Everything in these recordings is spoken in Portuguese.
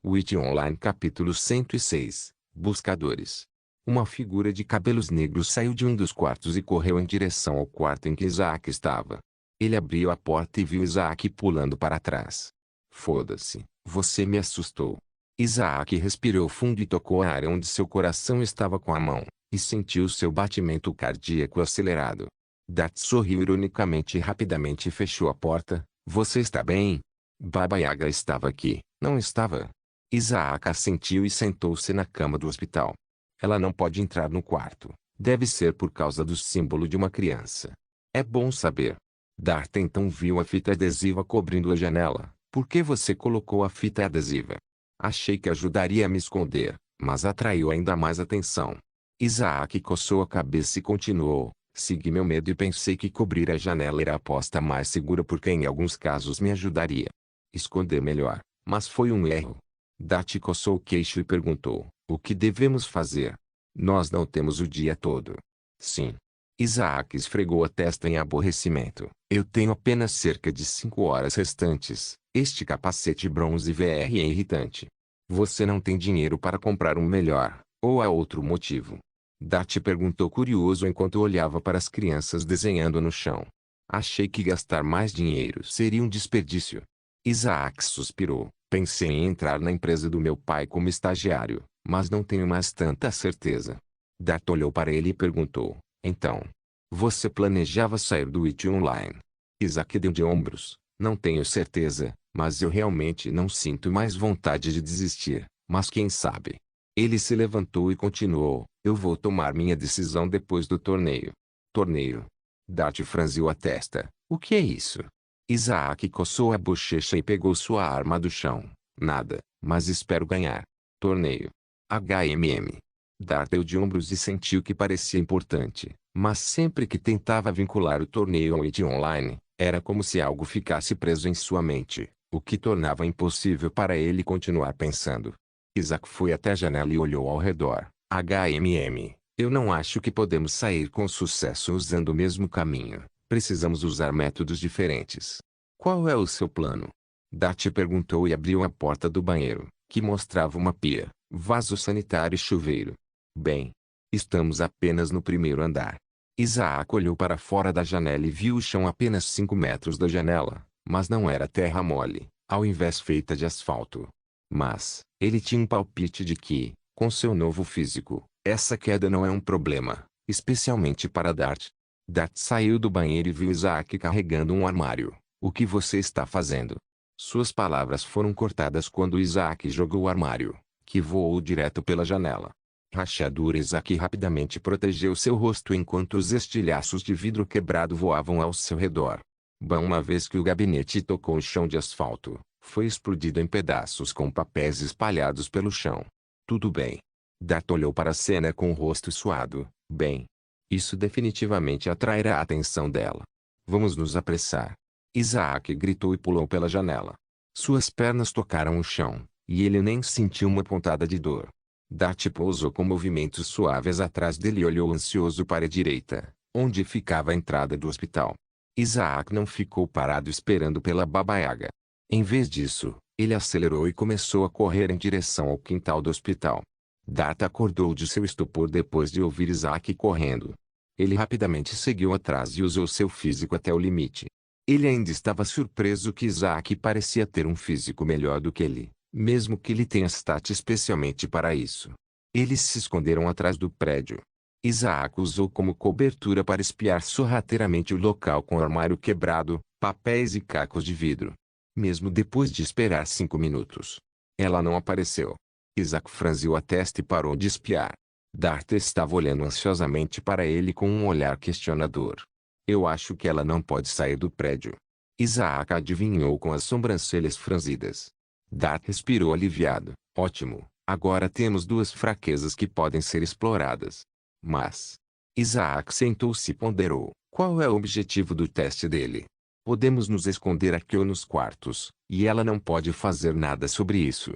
Witch Online capítulo 106 Buscadores. Uma figura de cabelos negros saiu de um dos quartos e correu em direção ao quarto em que Isaac estava. Ele abriu a porta e viu Isaac pulando para trás. Foda-se, você me assustou. Isaac respirou fundo e tocou a área onde seu coração estava com a mão, e sentiu seu batimento cardíaco acelerado. Dart sorriu ironicamente e rapidamente fechou a porta. Você está bem? Baba Yaga estava aqui, não estava? Isaac assentiu e sentou-se na cama do hospital. Ela não pode entrar no quarto. Deve ser por causa do símbolo de uma criança. É bom saber. Dart então viu a fita adesiva cobrindo a janela. Por que você colocou a fita adesiva? Achei que ajudaria a me esconder, mas atraiu ainda mais atenção. Isaac coçou a cabeça e continuou. Segui meu medo e pensei que cobrir a janela era a aposta mais segura porque em alguns casos me ajudaria. Esconder melhor, mas foi um erro. Dart coçou o queixo e perguntou, o que devemos fazer? Nós não temos o dia todo. Sim. Isaac esfregou a testa em aborrecimento. Eu tenho apenas cerca de 5 horas restantes. Este capacete bronze VR é irritante. Você não tem dinheiro para comprar um melhor, ou há outro motivo? Dart perguntou curioso enquanto olhava para as crianças desenhando no chão. Achei que gastar mais dinheiro seria um desperdício. Isaac suspirou. Pensei em entrar na empresa do meu pai como estagiário, mas não tenho mais tanta certeza. Dart olhou para ele e perguntou, então, você planejava sair do Witch Online? Isaac deu de ombros. Não tenho certeza, mas eu realmente não sinto mais vontade de desistir, mas quem sabe? Ele se levantou e continuou, eu vou tomar minha decisão depois do torneio. Torneio? Dart franziu a testa. O que é isso? Isaac coçou a bochecha e pegou sua arma do chão. Nada, mas espero ganhar. Torneio. HMM. Dart deu de ombros e sentiu que parecia importante, mas sempre que tentava vincular o torneio ao Witch Online, era como se algo ficasse preso em sua mente, o que tornava impossível para ele continuar pensando. Isaac foi até a janela e olhou ao redor. HMM. Eu não acho que podemos sair com sucesso usando o mesmo caminho. Precisamos usar métodos diferentes. Qual é o seu plano? Dart perguntou e abriu a porta do banheiro, que mostrava uma pia, vaso sanitário e chuveiro. Bem, estamos apenas no primeiro andar. Isaac olhou para fora da janela e viu o chão apenas 5 metros da janela, mas não era terra mole, ao invés feita de asfalto. Mas, ele tinha um palpite de que, com seu novo físico, essa queda não é um problema, especialmente para Dart. Dart saiu do banheiro e viu Isaac carregando um armário. O que você está fazendo? Suas palavras foram cortadas quando Isaac jogou o armário, que voou direto pela janela. Rachadura. Isaac rapidamente protegeu seu rosto enquanto os estilhaços de vidro quebrado voavam ao seu redor. Uma vez que o gabinete tocou o chão de asfalto, foi explodido em pedaços com papéis espalhados pelo chão. Tudo bem. Dart olhou para a cena com o rosto suado. Bem. Isso definitivamente atrairá a atenção dela. Vamos nos apressar. Isaac gritou e pulou pela janela. Suas pernas tocaram o chão, e ele nem sentiu uma pontada de dor. Dart pousou com movimentos suaves atrás dele e olhou ansioso para a direita, onde ficava a entrada do hospital. Isaac não ficou parado esperando pela Baba Yaga. Em vez disso, ele acelerou e começou a correr em direção ao quintal do hospital. Dart acordou de seu estupor depois de ouvir Isaac correndo. Ele rapidamente seguiu atrás e usou seu físico até o limite. Ele ainda estava surpreso que Isaac parecia ter um físico melhor do que ele, mesmo que ele tenha stat especialmente para isso. Eles se esconderam atrás do prédio. Isaac usou como cobertura para espiar sorrateiramente o local com o armário quebrado, papéis e cacos de vidro. Mesmo depois de esperar 5 minutos, ela não apareceu. Isaac franziu a testa e parou de espiar. Dart estava olhando ansiosamente para ele com um olhar questionador. Eu acho que ela não pode sair do prédio. Isaac adivinhou com as sobrancelhas franzidas. Dart respirou aliviado. Ótimo, agora temos 2 fraquezas que podem ser exploradas. Mas... Isaac sentou-se e ponderou. Qual é o objetivo do teste dele? Podemos nos esconder aqui ou nos quartos, e ela não pode fazer nada sobre isso.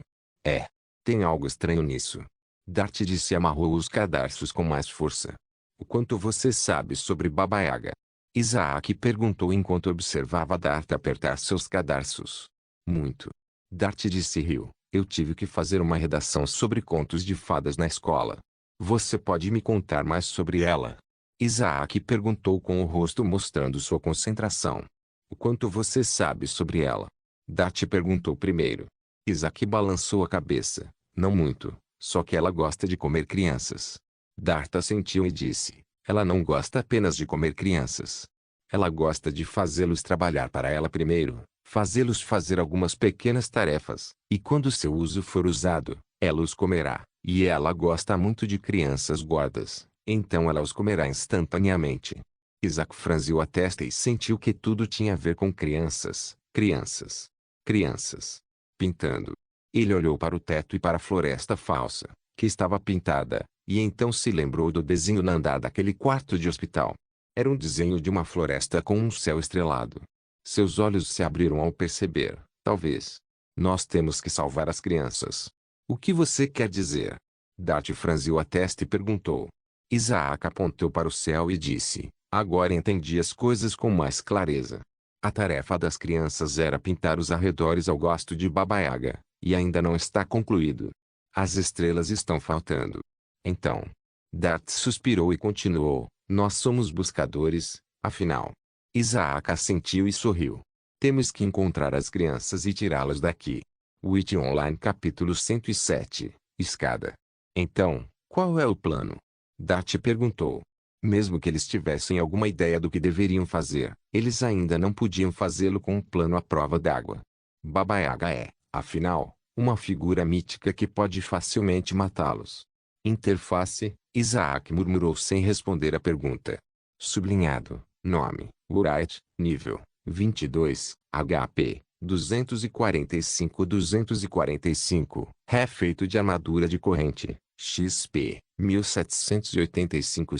Tem algo estranho nisso. Dart disse e amarrou os cadarços com mais força. O quanto você sabe sobre Baba Yaga? Isaac perguntou enquanto observava Dart apertar seus cadarços. Muito. Dart disse e riu. Eu tive que fazer uma redação sobre contos de fadas na escola. Você pode me contar mais sobre ela? Isaac perguntou com o rosto mostrando sua concentração. O quanto você sabe sobre ela? Dart perguntou primeiro. Isaac balançou a cabeça. Não muito, só que ela gosta de comer crianças. Dart assentiu e disse. Ela não gosta apenas de comer crianças. Ela gosta de fazê-los trabalhar para ela primeiro, fazê-los fazer algumas pequenas tarefas, e quando seu uso for usado, ela os comerá. E ela gosta muito de crianças gordas, então ela os comerá instantaneamente. Isaac franziu a testa e sentiu que tudo tinha a ver com crianças, crianças, crianças. Pintando. Ele olhou para o teto e para a floresta falsa, que estava pintada, e então se lembrou do desenho na andar daquele quarto de hospital. Era um desenho de uma floresta com um céu estrelado. Seus olhos se abriram ao perceber, talvez. Nós temos que salvar as crianças. O que você quer dizer? Dart franziu a testa e perguntou. Isaac apontou para o céu e disse, agora entendi as coisas com mais clareza. A tarefa das crianças era pintar os arredores ao gosto de Baba Yaga, e ainda não está concluído. As estrelas estão faltando. Então. Dart suspirou e continuou, nós somos buscadores, afinal. Isaac assentiu e sorriu. Temos que encontrar as crianças e tirá-las daqui. Witch Online capítulo 107, Escada. Então, qual é o plano? Dart perguntou. Mesmo que eles tivessem alguma ideia do que deveriam fazer, eles ainda não podiam fazê-lo com um plano à prova d'água. Baba Yaga é, afinal, uma figura mítica que pode facilmente matá-los. Interface, Isaac murmurou sem responder a pergunta. Sublinhado, nome, Wright, nível, 22, HP, 245. Ré feito de armadura de corrente, XP, 1785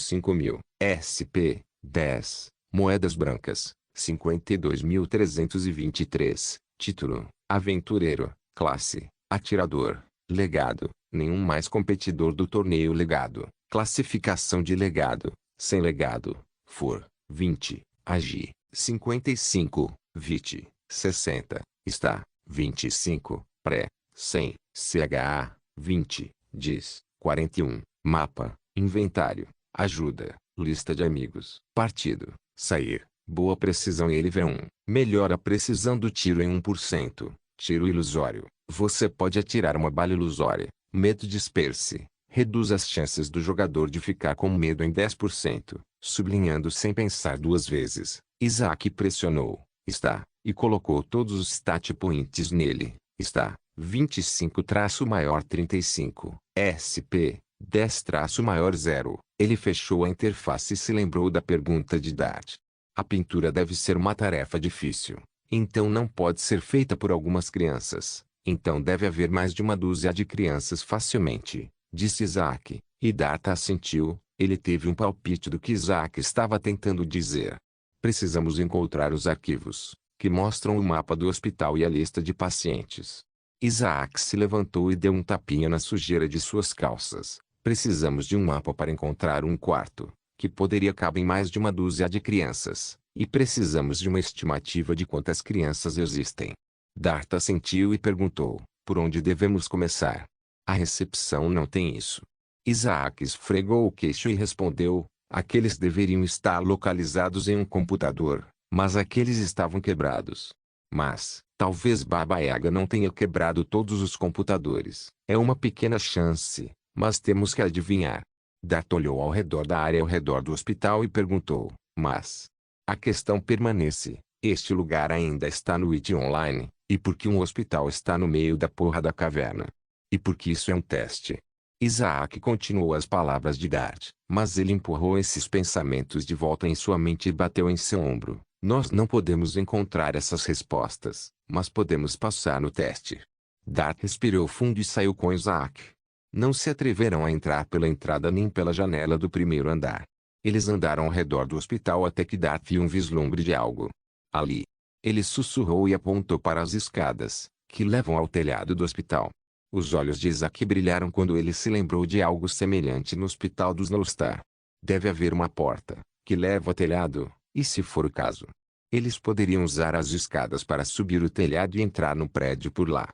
SP, 10, moedas brancas, 52.323, título, aventureiro, classe, atirador, legado, nenhum mais competidor do torneio legado, classificação de legado, sem legado, for, 20, agi, 55, vit, 60, está, 25, pré, 100, CHA, 20, diz, 41, mapa, inventário, ajuda, lista de amigos, partido, sair, boa precisão e LV1, melhora a precisão do tiro em 1%, tiro ilusório, você pode atirar uma bala ilusória, medo disperse, reduz as chances do jogador de ficar com medo em 10%, sublinhando sem pensar duas vezes, Isaac pressionou, está, e colocou todos os stat points nele, está, 25-35, SP, 10-0, ele fechou a interface e se lembrou da pergunta de Dart. A pintura deve ser uma tarefa difícil, então não pode ser feita por algumas crianças, então deve haver mais de uma dúzia de crianças facilmente, disse Isaac, e Dart assentiu, ele teve um palpite do que Isaac estava tentando dizer. Precisamos encontrar os arquivos, que mostram o mapa do hospital e a lista de pacientes. Isaac se levantou e deu um tapinha na sujeira de suas calças. Precisamos de um mapa para encontrar um quarto, que poderia caber mais de uma dúzia de crianças, e precisamos de uma estimativa de quantas crianças existem. Dart assentiu e perguntou, por onde devemos começar? A recepção não tem isso. Isaac esfregou o queixo e respondeu, aqueles deveriam estar localizados em um computador, mas aqueles estavam quebrados. Mas, talvez Baba Yaga não tenha quebrado todos os computadores. É uma pequena chance, mas temos que adivinhar. Dart olhou ao redor da área ao redor do hospital e perguntou, mas... A questão permanece, este lugar ainda está no Witch Online, e por que um hospital está no meio da porra da caverna? E por que isso é um teste? Isaac continuou as palavras de Dart, mas ele empurrou esses pensamentos de volta em sua mente e bateu em seu ombro. Nós não podemos encontrar essas respostas, mas podemos passar no teste. Dart respirou fundo e saiu com Isaac. Não se atreveram a entrar pela entrada nem pela janela do primeiro andar. Eles andaram ao redor do hospital até que Dart viu um vislumbre de algo. Ali. Ele sussurrou e apontou para as escadas, que levam ao telhado do hospital. Os olhos de Isaac brilharam quando ele se lembrou de algo semelhante no hospital dos Nullstar. Deve haver uma porta, que leva ao telhado, e se for o caso, eles poderiam usar as escadas para subir o telhado e entrar no prédio por lá.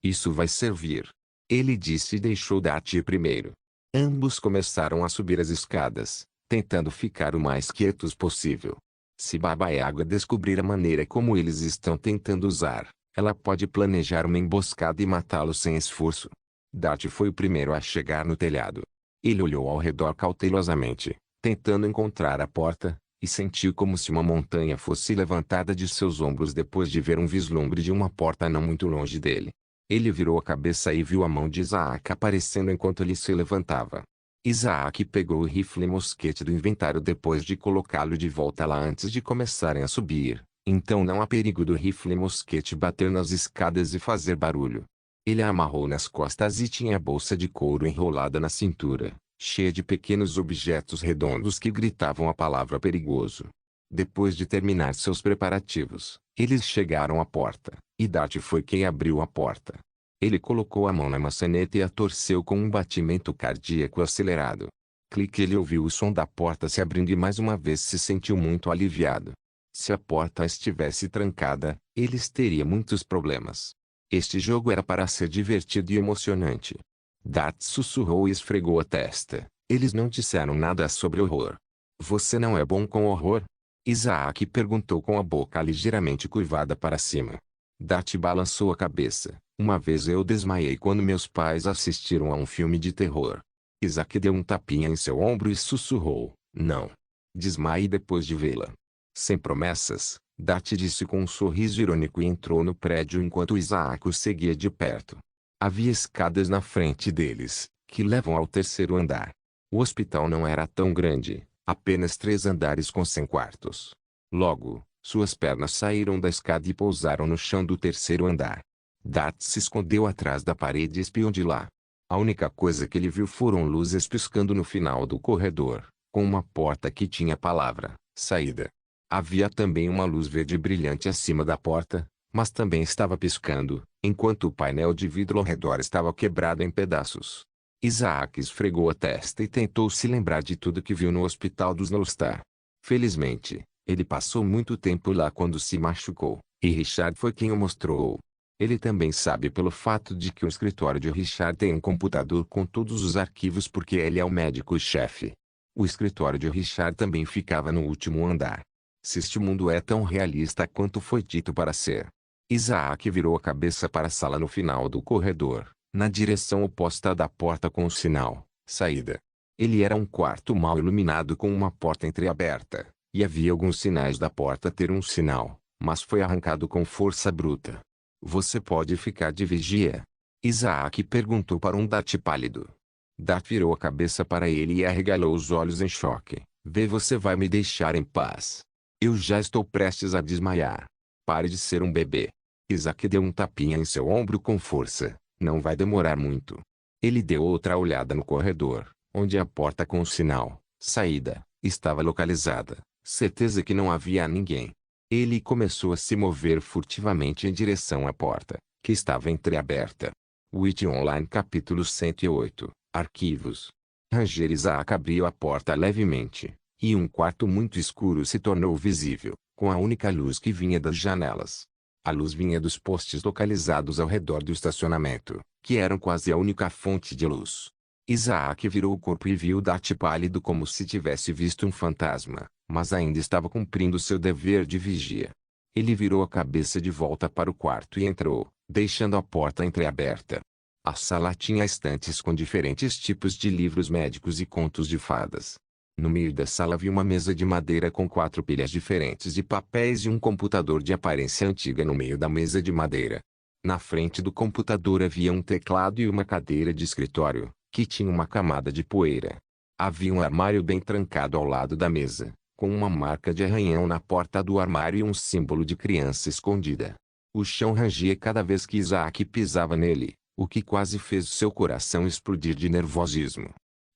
Isso vai servir. Ele disse e deixou Dart ir primeiro. Ambos começaram a subir as escadas, tentando ficar o mais quietos possível. Se Baba Yaga descobrir a maneira como eles estão tentando usar, ela pode planejar uma emboscada e matá-los sem esforço. Dart foi o primeiro a chegar no telhado. Ele olhou ao redor cautelosamente, tentando encontrar a porta, e sentiu como se uma montanha fosse levantada de seus ombros depois de ver um vislumbre de uma porta não muito longe dele. Ele virou a cabeça e viu a mão de Isaac aparecendo enquanto ele se levantava. Isaac pegou o rifle mosquete do inventário depois de colocá-lo de volta lá antes de começarem a subir, então não há perigo do rifle mosquete bater nas escadas e fazer barulho. Ele a amarrou nas costas e tinha a bolsa de couro enrolada na cintura, cheia de pequenos objetos redondos que gritavam a palavra perigoso. Depois de terminar seus preparativos, eles chegaram à porta, e Dart foi quem abriu a porta. Ele colocou a mão na maçaneta e a torceu com um batimento cardíaco acelerado. Clique. Ele ouviu o som da porta se abrindo e mais uma vez se sentiu muito aliviado. Se a porta estivesse trancada, eles teriam muitos problemas. Este jogo era para ser divertido e emocionante. Dart sussurrou e esfregou a testa. Eles não disseram nada sobre horror. Você não é bom com horror? Isaac perguntou com a boca ligeiramente curvada para cima. Dart balançou a cabeça. Uma vez eu desmaiei quando meus pais assistiram a um filme de terror. Isaac deu um tapinha em seu ombro e sussurrou, não. Desmaie depois de vê-la. Sem promessas, Dart disse com um sorriso irônico e entrou no prédio enquanto Isaac o seguia de perto. Havia escadas na frente deles, que levam ao terceiro andar. O hospital não era tão grande, apenas 3 andares com 100 quartos. Logo, suas pernas saíram da escada e pousaram no chão do terceiro andar. Dart se escondeu atrás da parede e espiou de lá. A única coisa que ele viu foram luzes piscando no final do corredor, com uma porta que tinha a palavra saída. Havia também uma luz verde brilhante acima da porta, mas também estava piscando, enquanto o painel de vidro ao redor estava quebrado em pedaços. Isaac esfregou a testa e tentou se lembrar de tudo que viu no hospital dos Snowstar. Felizmente, ele passou muito tempo lá quando se machucou, e Richard foi quem o mostrou. Ele também sabe pelo fato de que o escritório de Richard tem um computador com todos os arquivos porque ele é o médico-chefe. O escritório de Richard também ficava no último andar. Se este mundo é tão realista quanto foi dito para ser. Isaac virou a cabeça para a sala no final do corredor, na direção oposta da porta com o sinal, saída. Ele era um quarto mal iluminado com uma porta entreaberta, e havia alguns sinais da porta ter um sinal, mas foi arrancado com força bruta. Você pode ficar de vigia? Isaac perguntou para um Dart pálido. Dart virou a cabeça para ele e arregalou os olhos em choque. Você vai me deixar em paz. Eu já estou prestes a desmaiar. Pare de ser um bebê. Isaac deu um tapinha em seu ombro com força. Não vai demorar muito. Ele deu outra olhada no corredor, onde a porta com o sinal, saída, estava localizada. Certeza que não havia ninguém. Ele começou a se mover furtivamente em direção à porta, que estava entreaberta. Witch Online capítulo 108, Arquivos. Ranger. Isaac abriu a porta levemente, e um quarto muito escuro se tornou visível, com a única luz que vinha das janelas. A luz vinha dos postes localizados ao redor do estacionamento, que eram quase a única fonte de luz. Isaac virou o corpo e viu Dart pálido como se tivesse visto um fantasma, mas ainda estava cumprindo seu dever de vigia. Ele virou a cabeça de volta para o quarto e entrou, deixando a porta entreaberta. A sala tinha estantes com diferentes tipos de livros médicos e contos de fadas. No meio da sala havia uma mesa de madeira com 4 pilhas diferentes de papéis e um computador de aparência antiga no meio da mesa de madeira. Na frente do computador havia um teclado e uma cadeira de escritório, que tinha uma camada de poeira. Havia um armário bem trancado ao lado da mesa, com uma marca de arranhão na porta do armário e um símbolo de criança escondida. O chão rangia cada vez que Isaac pisava nele, o que quase fez seu coração explodir de nervosismo.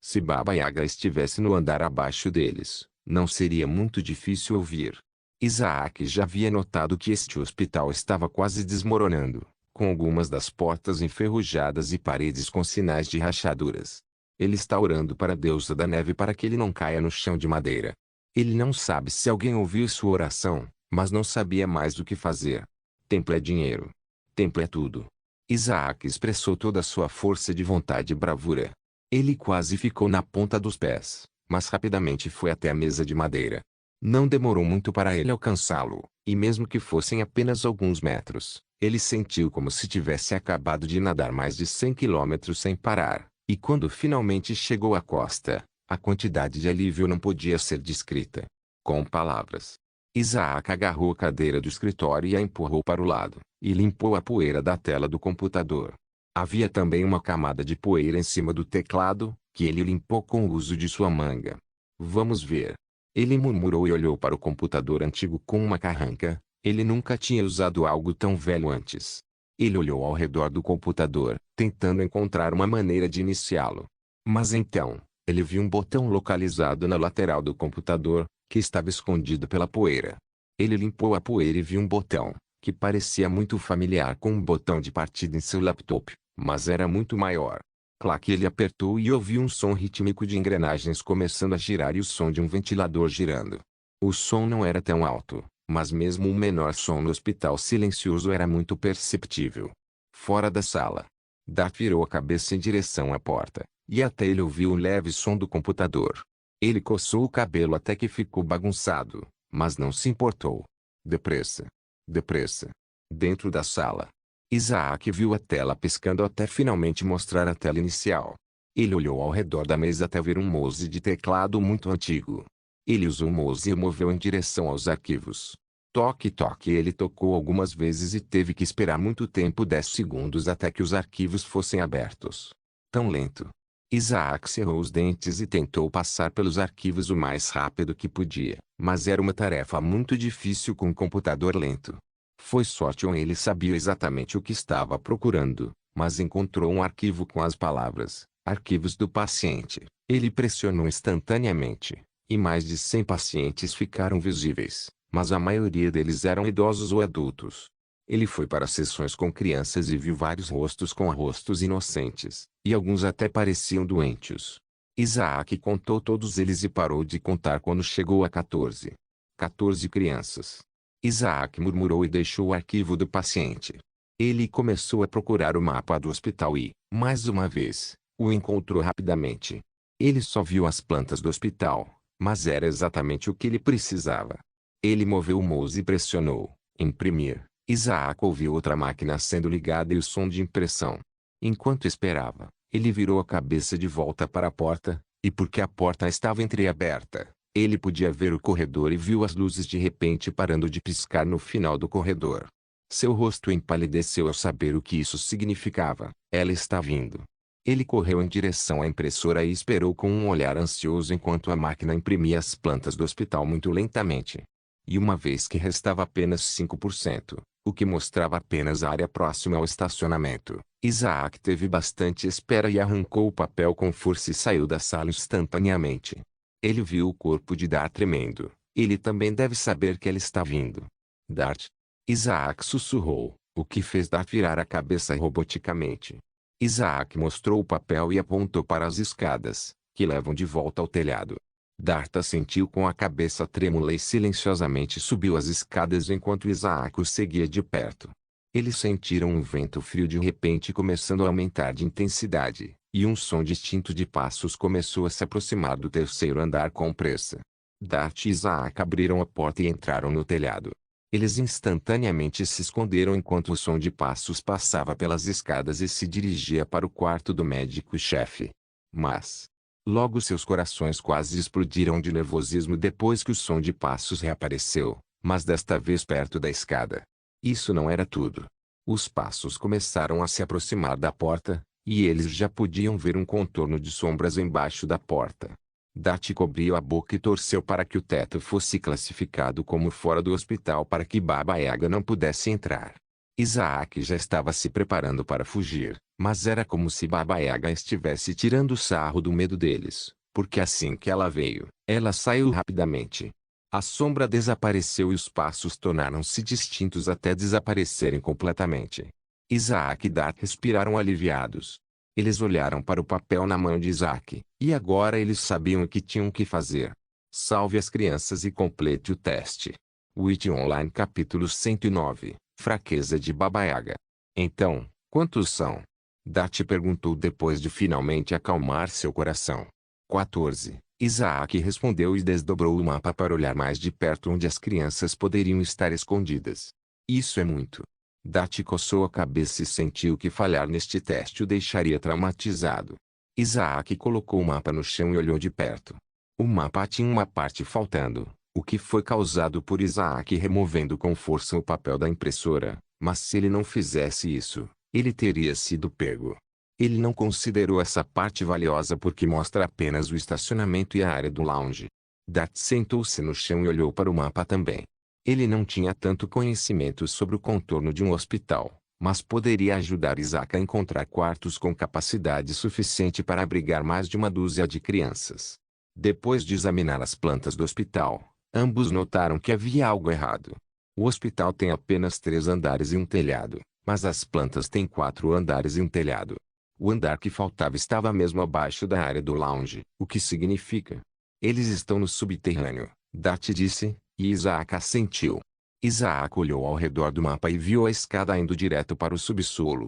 Se Baba Yaga estivesse no andar abaixo deles, não seria muito difícil ouvir. Isaac já havia notado que este hospital estava quase desmoronando, com algumas das portas enferrujadas e paredes com sinais de rachaduras. Ele está orando para a deusa da neve para que ele não caia no chão de madeira. Ele não sabe se alguém ouviu sua oração, mas não sabia mais o que fazer. Templo é dinheiro. Templo é tudo. Isaac expressou toda a sua força de vontade e bravura. Ele quase ficou na ponta dos pés, mas rapidamente foi até a mesa de madeira. Não demorou muito para ele alcançá-lo, e mesmo que fossem apenas alguns metros, ele sentiu como se tivesse acabado de nadar mais de 100 quilômetros sem parar, e quando finalmente chegou à costa, a quantidade de alívio não podia ser descrita com palavras. Isaac agarrou a cadeira do escritório e a empurrou para o lado, e limpou a poeira da tela do computador. Havia também uma camada de poeira em cima do teclado, que ele limpou com o uso de sua manga. Vamos ver. Ele murmurou e olhou para o computador antigo com uma carranca. Ele nunca tinha usado algo tão velho antes. Ele olhou ao redor do computador, tentando encontrar uma maneira de iniciá-lo. Mas então, ele viu um botão localizado na lateral do computador, que estava escondido pela poeira. Ele limpou a poeira e viu um botão, que parecia muito familiar com um botão de partida em seu laptop, mas era muito maior. Clac, ele apertou e ouviu um som rítmico de engrenagens começando a girar e o som de um ventilador girando. O som não era tão alto, mas mesmo o menor som no hospital silencioso era muito perceptível. Fora da sala, Dart virou a cabeça em direção à porta, e até ele ouviu um leve som do computador. Ele coçou o cabelo até que ficou bagunçado, mas não se importou. Depressa. Depressa. Dentro da sala, Isaac viu a tela piscando até finalmente mostrar a tela inicial. Ele olhou ao redor da mesa até ver um mouse de teclado muito antigo. Ele usou o mouse e o moveu em direção aos arquivos. Toque, toque. Ele tocou algumas vezes e teve que esperar muito tempo, 10 segundos, até que os arquivos fossem abertos. Tão lento. Isaac cerrou os dentes e tentou passar pelos arquivos o mais rápido que podia, mas era uma tarefa muito difícil com um computador lento. Foi sorte ou ele sabia exatamente o que estava procurando, mas encontrou um arquivo com as palavras "arquivos do paciente". Ele pressionou instantaneamente, e mais de 100 pacientes ficaram visíveis, mas a maioria deles eram idosos ou adultos. Ele foi para sessões com crianças e viu vários rostos com rostos inocentes, e alguns até pareciam doentes. Isaac contou todos eles e parou de contar quando chegou a 14. 14 crianças. Isaac murmurou e deixou o arquivo do paciente. Ele começou a procurar o mapa do hospital e, mais uma vez, o encontrou rapidamente. Ele só viu as plantas do hospital, mas era exatamente o que ele precisava. Ele moveu o mouse e pressionou "imprimir". Isaac ouviu outra máquina sendo ligada e o som de impressão. Enquanto esperava, ele virou a cabeça de volta para a porta, e porque a porta estava entreaberta, ele podia ver o corredor e viu as luzes de repente parando de piscar no final do corredor. Seu rosto empalideceu ao saber o que isso significava. Ela está vindo. Ele correu em direção à impressora e esperou com um olhar ansioso enquanto a máquina imprimia as plantas do hospital muito lentamente. E uma vez que restava apenas 5%, o que mostrava apenas a área próxima ao estacionamento, Isaac teve bastante espera e arrancou o papel com força e saiu da sala instantaneamente. Ele viu o corpo de Dart tremendo. Ele também deve saber que ela está vindo. Dart. Isaac sussurrou, o que fez Dart virar a cabeça roboticamente. Isaac mostrou o papel e apontou para as escadas, que levam de volta ao telhado. Dart assentiu com a cabeça trêmula e silenciosamente subiu as escadas enquanto Isaac o seguia de perto. Eles sentiram um vento frio de repente começando a aumentar de intensidade, e um som distinto de passos começou a se aproximar do terceiro andar com pressa. Dart e Isaac abriram a porta e entraram no telhado. Eles instantaneamente se esconderam enquanto o som de passos passava pelas escadas e se dirigia para o quarto do médico-chefe. Mas, logo seus corações quase explodiram de nervosismo depois que o som de passos reapareceu, mas desta vez perto da escada. Isso não era tudo. Os passos começaram a se aproximar da porta, e eles já podiam ver um contorno de sombras embaixo da porta. Dart cobriu a boca e torceu para que o teto fosse classificado como fora do hospital para que Baba Yaga não pudesse entrar. Isaac já estava se preparando para fugir, mas era como se Baba Yaga estivesse tirando sarro do medo deles, porque assim que ela veio, ela saiu rapidamente. A sombra desapareceu e os passos tornaram-se distintos até desaparecerem completamente. Isaac e Dart respiraram aliviados. Eles olharam para o papel na mão de Isaac, e agora eles sabiam o que tinham que fazer. Salve as crianças e complete o teste. Witch Online capítulo 109, Fraqueza de Baba Yaga. Então, Quantos são? Dart perguntou depois de finalmente acalmar seu coração. 14. Isaac respondeu e desdobrou o mapa para olhar mais de perto onde as crianças poderiam estar escondidas. Isso é muito. Dart coçou a cabeça e sentiu que falhar neste teste o deixaria traumatizado. Isaac colocou o mapa no chão e olhou de perto. O mapa tinha uma parte faltando, o que foi causado por Isaac removendo com força o papel da impressora, mas se ele não fizesse isso, ele teria sido pego. Ele não considerou essa parte valiosa porque mostra apenas o estacionamento e a área do lounge. Dart sentou-se no chão e olhou para o mapa também. Ele não tinha tanto conhecimento sobre o contorno de um hospital, mas poderia ajudar Isaac a encontrar quartos com capacidade suficiente para abrigar mais de uma dúzia de crianças. Depois de examinar as plantas do hospital, ambos notaram que havia algo errado. O hospital tem apenas 3 andares e um telhado, mas as plantas têm 4 andares e um telhado. O andar que faltava estava mesmo abaixo da área do lounge, o que significa: eles estão no subterrâneo, Dart disse, e Isaac assentiu. Isaac olhou ao redor do mapa e viu a escada indo direto para o subsolo.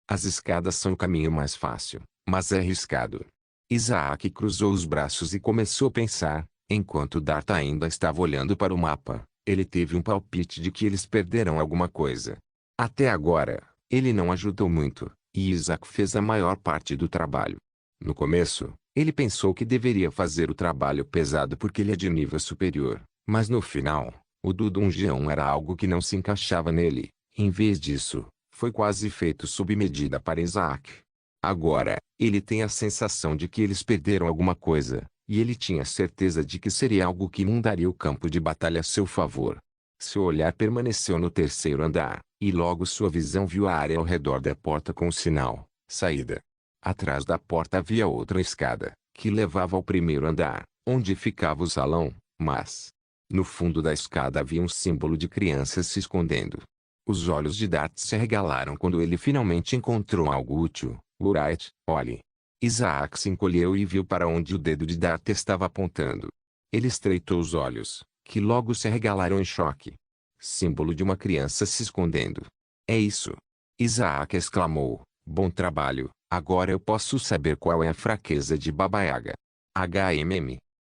As escadas são o caminho mais fácil, mas é arriscado. Isaac cruzou os braços e começou a pensar, enquanto Dart ainda estava olhando para o mapa. Ele teve um palpite de que eles perderam alguma coisa. Até agora, ele não ajudou muito, e Isaac fez a maior parte do trabalho. No começo, ele pensou que deveria fazer o trabalho pesado porque ele é de nível superior, mas no final, o do dungeon era algo que não se encaixava nele. Em vez disso, foi quase feito sob medida para Isaac. Agora, ele tem a sensação de que eles perderam alguma coisa, e ele tinha certeza de que seria algo que mudaria o campo de batalha a seu favor. Seu olhar permaneceu no terceiro andar, e logo sua visão viu a área ao redor da porta com o sinal saída. Atrás da porta havia outra escada, que levava ao primeiro andar, onde ficava o salão, mas no fundo da escada havia um símbolo de crianças se escondendo. Os olhos de Dart se arregalaram quando ele finalmente encontrou algo útil. Wright, olhe. Isaac se encolheu e viu para onde o dedo de Dart estava apontando. Ele estreitou os olhos, que logo se arregalaram em choque. Símbolo de uma criança se escondendo. É isso. Isaac exclamou. Bom trabalho, agora eu posso saber qual é a fraqueza de Baba Yaga.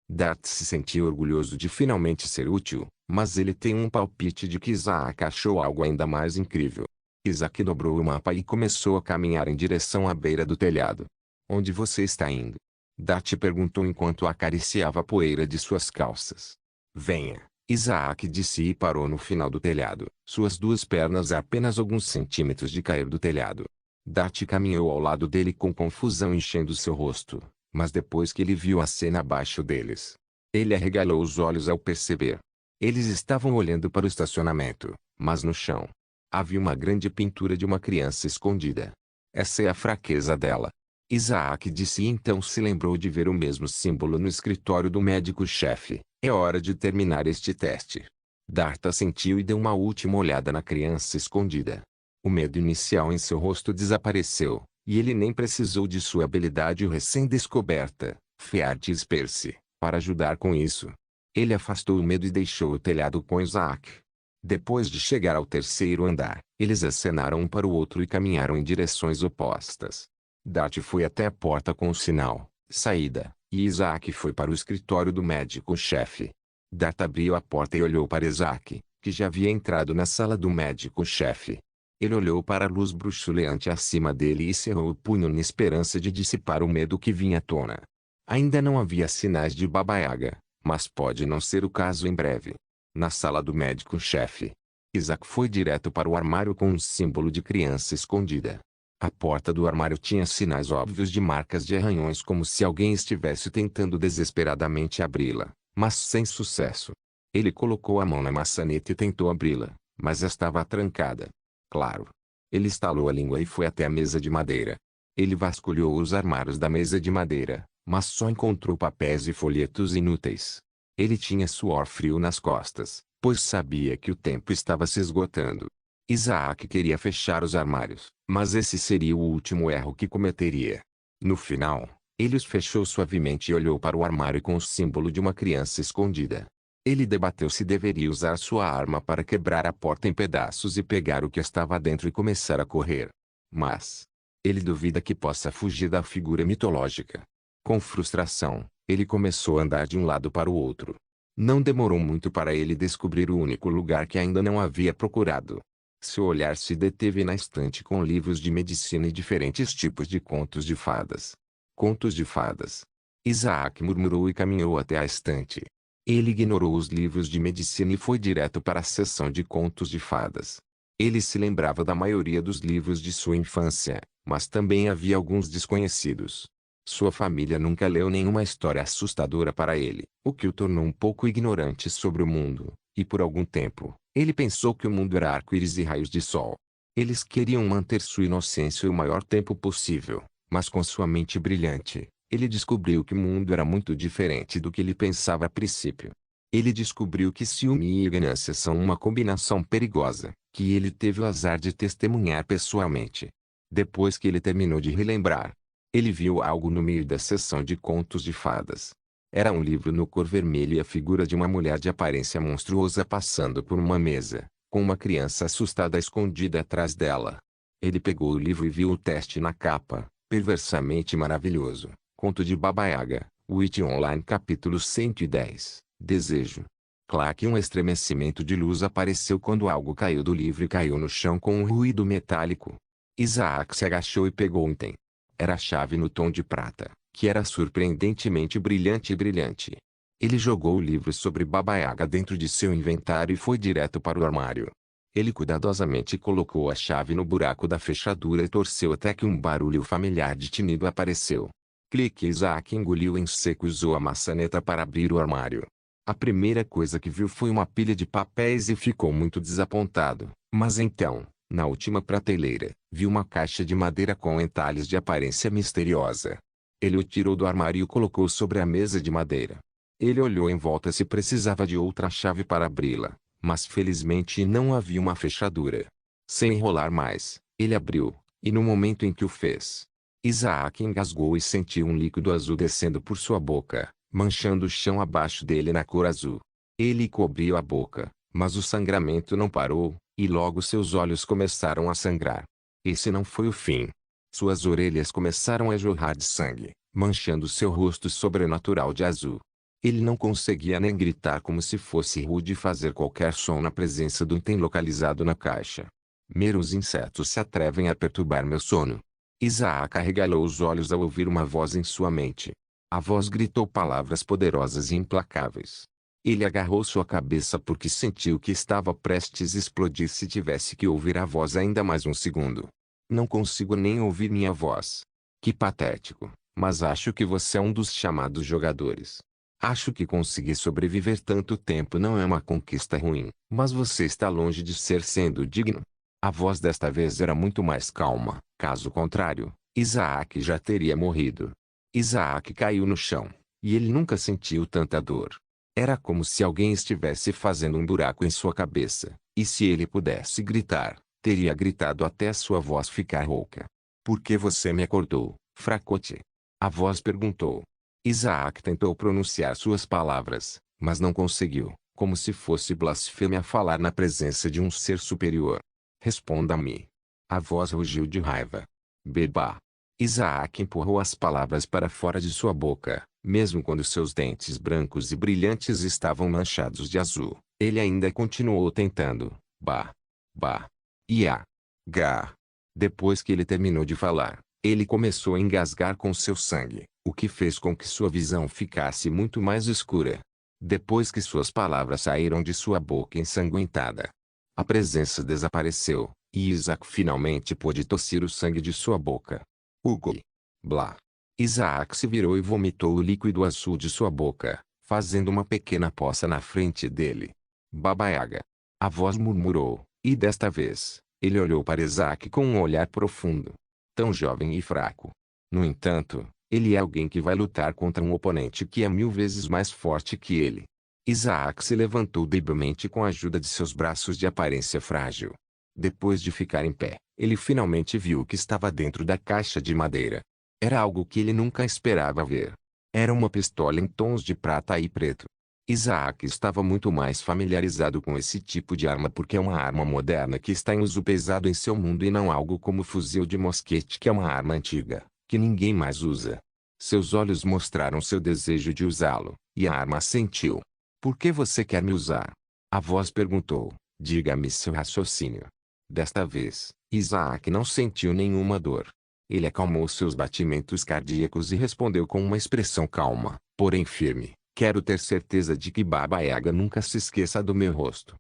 Dart se sentiu orgulhoso de finalmente ser útil, mas ele tem um palpite de que Isaac achou algo ainda mais incrível. Isaac dobrou o mapa e começou a caminhar em direção à beira do telhado. Onde você está indo? Dart perguntou enquanto acariciava a poeira de suas calças. Venha, Isaac disse e parou no final do telhado, suas 2 pernas a apenas alguns centímetros de cair do telhado. Dart caminhou ao lado dele com confusão enchendo seu rosto, mas depois que ele viu a cena abaixo deles, ele arregalou os olhos ao perceber. Eles estavam olhando para o estacionamento, mas no chão havia uma grande pintura de uma criança escondida. Essa é a fraqueza dela. Isaac disse e então se lembrou de ver o mesmo símbolo no escritório do médico-chefe. É hora de terminar este teste. Dart assentiu e deu uma última olhada na criança escondida. O medo inicial em seu rosto desapareceu, e ele nem precisou de sua habilidade recém-descoberta, Fear Disperse, para ajudar com isso. Ele afastou o medo e deixou o telhado com Isaac. Depois de chegar ao terceiro andar, eles acenaram um para o outro e caminharam em direções opostas. Dart foi até a porta com o sinal saída, e Isaac foi para o escritório do médico-chefe. Dart abriu a porta e olhou para Isaac, que já havia entrado na sala do médico-chefe. Ele olhou para a luz bruxuleante acima dele e cerrou o punho na esperança de dissipar o medo que vinha à tona. Ainda não havia sinais de Baba Yaga, mas pode não ser o caso em breve. Na sala do médico-chefe, Isaac foi direto para o armário com um símbolo de criança escondida. A porta do armário tinha sinais óbvios de marcas de arranhões como se alguém estivesse tentando desesperadamente abri-la, mas sem sucesso. Ele colocou a mão na maçaneta e tentou abri-la, mas estava trancada. Claro. Ele estalou a língua e foi até a mesa de madeira. Ele vasculhou os armários da mesa de madeira, mas só encontrou papéis e folhetos inúteis. Ele tinha suor frio nas costas, pois sabia que o tempo estava se esgotando. Isaac queria fechar os armários, mas esse seria o último erro que cometeria. No final, ele os fechou suavemente e olhou para o armário com o símbolo de uma criança escondida. Ele debateu se deveria usar sua arma para quebrar a porta em pedaços e pegar o que estava dentro e começar a correr. Mas ele duvida que possa fugir da figura mitológica. Com frustração, ele começou a andar de um lado para o outro. Não demorou muito para ele descobrir o único lugar que ainda não havia procurado. Seu olhar se deteve na estante com livros de medicina e diferentes tipos de contos de fadas. Contos de fadas. Isaac murmurou e caminhou até a estante. Ele ignorou os livros de medicina e foi direto para a seção de contos de fadas. Ele se lembrava da maioria dos livros de sua infância, mas também havia alguns desconhecidos. Sua família nunca leu nenhuma história assustadora para ele, o que o tornou um pouco ignorante sobre o mundo, e por algum tempo, ele pensou que o mundo era arco-íris e raios de sol. Eles queriam manter sua inocência o maior tempo possível, mas com sua mente brilhante, ele descobriu que o mundo era muito diferente do que ele pensava a princípio. Ele descobriu que ciúme e ganância são uma combinação perigosa, que ele teve o azar de testemunhar pessoalmente. Depois que ele terminou de relembrar, ele viu algo no meio da seção de contos de fadas. Era um livro no cor vermelho e a figura de uma mulher de aparência monstruosa passando por uma mesa, com uma criança assustada escondida atrás dela. Ele pegou o livro e viu o teste na capa, perversamente maravilhoso. Conto de Baba Yaga, Witch Online capítulo 110, Desejo. Claque, um estremecimento de luz apareceu quando algo caiu do livro e caiu no chão com um ruído metálico. Isaac se agachou e pegou um item. Era a chave no tom de prata, que era surpreendentemente brilhante e brilhante. Ele jogou o livro sobre Baba Yaga dentro de seu inventário e foi direto para o armário. Ele cuidadosamente colocou a chave no buraco da fechadura e torceu até que um barulho familiar de tinido apareceu. Clique. Isaac engoliu em seco e usou a maçaneta para abrir o armário. A primeira coisa que viu foi uma pilha de papéis e ficou muito desapontado. Mas então, na última prateleira, viu uma caixa de madeira com entalhes de aparência misteriosa. Ele o tirou do armário e o colocou sobre a mesa de madeira. Ele olhou em volta se precisava de outra chave para abri-la, mas felizmente não havia uma fechadura. Sem enrolar mais, ele abriu, e no momento em que o fez, Isaac engasgou e sentiu um líquido azul descendo por sua boca, manchando o chão abaixo dele na cor azul. Ele cobriu a boca, mas o sangramento não parou, e logo seus olhos começaram a sangrar. Esse não foi o fim. Suas orelhas começaram a jorrar de sangue, manchando seu rosto sobrenatural de azul. Ele não conseguia nem gritar como se fosse rude fazer qualquer som na presença do item localizado na caixa. Meros insetos se atrevem a perturbar meu sono. Isaac arregalou os olhos ao ouvir uma voz em sua mente. A voz gritou palavras poderosas e implacáveis. Ele agarrou sua cabeça porque sentiu que estava prestes a explodir se tivesse que ouvir a voz ainda mais um segundo. Não consigo nem ouvir minha voz. Que patético, mas acho que você é um dos chamados jogadores. Acho que conseguir sobreviver tanto tempo não é uma conquista ruim, mas você está longe de ser sendo digno. A voz desta vez era muito mais calma, caso contrário, Isaac já teria morrido. Isaac caiu no chão, e ele nunca sentiu tanta dor. Era como se alguém estivesse fazendo um buraco em sua cabeça, e se ele pudesse gritar, teria gritado até sua voz ficar rouca. Por que você me acordou, fracote? A voz perguntou. Isaac tentou pronunciar suas palavras, mas não conseguiu, como se fosse blasfêmia falar na presença de um ser superior. Responda-me. A voz rugiu de raiva. Beba. Isaac empurrou as palavras para fora de sua boca, mesmo quando seus dentes brancos e brilhantes estavam manchados de azul. Ele ainda continuou tentando. Bah. Bah. Ia. Gá. Depois que ele terminou de falar, ele começou a engasgar com seu sangue, o que fez com que sua visão ficasse muito mais escura. Depois que suas palavras saíram de sua boca ensanguentada, a presença desapareceu, e Isaac finalmente pôde tossir o sangue de sua boca. Hugo. Blá. Isaac se virou e vomitou o líquido azul de sua boca, fazendo uma pequena poça na frente dele. Baba Yaga. A voz murmurou, e desta vez, ele olhou para Isaac com um olhar profundo. Tão jovem e fraco. No entanto, ele é alguém que vai lutar contra um oponente que é 1000 vezes mais forte que ele. Isaac se levantou debilmente com a ajuda de seus braços de aparência frágil. Depois de ficar em pé, ele finalmente viu o que estava dentro da caixa de madeira. Era algo que ele nunca esperava ver. Era uma pistola em tons de prata e preto. Isaac estava muito mais familiarizado com esse tipo de arma porque é uma arma moderna que está em uso pesado em seu mundo e não algo como o fuzil de mosquete que é uma arma antiga, que ninguém mais usa. Seus olhos mostraram seu desejo de usá-lo, e a arma assentiu. Por que você quer me usar? A voz perguntou. Diga-me seu raciocínio. Desta vez, Isaac não sentiu nenhuma dor. Ele acalmou seus batimentos cardíacos e respondeu com uma expressão calma, porém firme. Quero ter certeza de que Baba Yaga nunca se esqueça do meu rosto.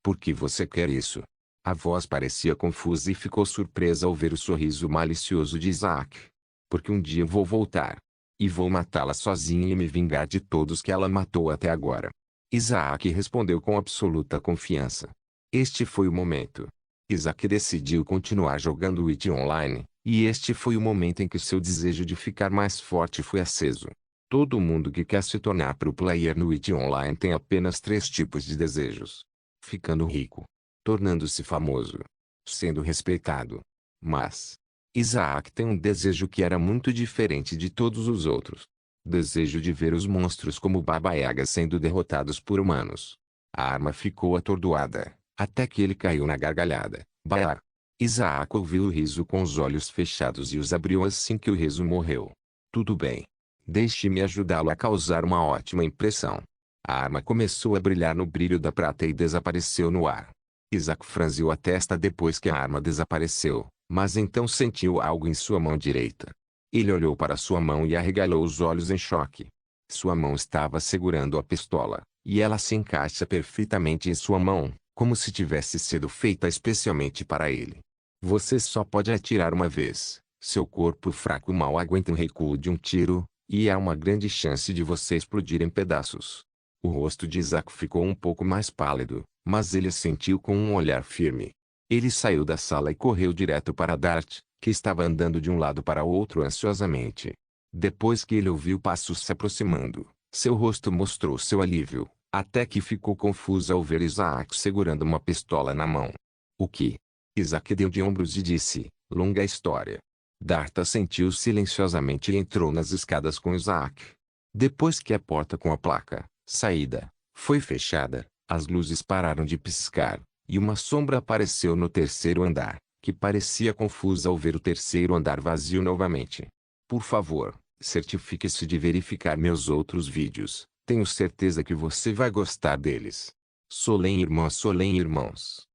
Por que você quer isso? A voz parecia confusa e ficou surpresa ao ver o sorriso malicioso de Isaac. Porque um dia vou voltar. E vou matá-la sozinho e me vingar de todos que ela matou até agora. Isaac respondeu com absoluta confiança. Este foi o momento. Isaac decidiu continuar jogando Witch Online, e este foi o momento em que seu desejo de ficar mais forte foi aceso. Todo mundo que quer se tornar pro player no Witch Online tem apenas 3 tipos de desejos. Ficando rico. Tornando-se famoso. Sendo respeitado. Mas Isaac tem um desejo que era muito diferente de todos os outros. Desejo de ver os monstros como Baba Yaga sendo derrotados por humanos. A arma ficou atordoada, até que ele caiu na gargalhada. Bah! Isaac ouviu o riso com os olhos fechados e os abriu assim que o riso morreu. Tudo bem. Deixe-me ajudá-lo a causar uma ótima impressão. A arma começou a brilhar no brilho da prata e desapareceu no ar. Isaac franziu a testa depois que a arma desapareceu, mas então sentiu algo em sua mão direita. Ele olhou para sua mão e arregalou os olhos em choque. Sua mão estava segurando a pistola, e ela se encaixa perfeitamente em sua mão, como se tivesse sido feita especialmente para ele. Você só pode atirar uma vez. Seu corpo fraco mal aguenta o recuo de um tiro, e há uma grande chance de você explodir em pedaços. O rosto de Isaac ficou um pouco mais pálido, mas ele sentiu com um olhar firme. Ele saiu da sala e correu direto para Dart, que estava andando de um lado para o outro ansiosamente. Depois que ele ouviu passos se aproximando, seu rosto mostrou seu alívio, até que ficou confuso ao ver Isaac segurando uma pistola na mão. O que? Isaac deu de ombros e disse, longa história. Dart assentiu silenciosamente e entrou nas escadas com Isaac. Depois que a porta com a placa, saída, foi fechada, as luzes pararam de piscar, e uma sombra apareceu no terceiro andar, que parecia confusa ao ver o terceiro andar vazio novamente. Por favor, certifique-se de verificar meus outros vídeos, tenho certeza que você vai gostar deles. Solem irmãos.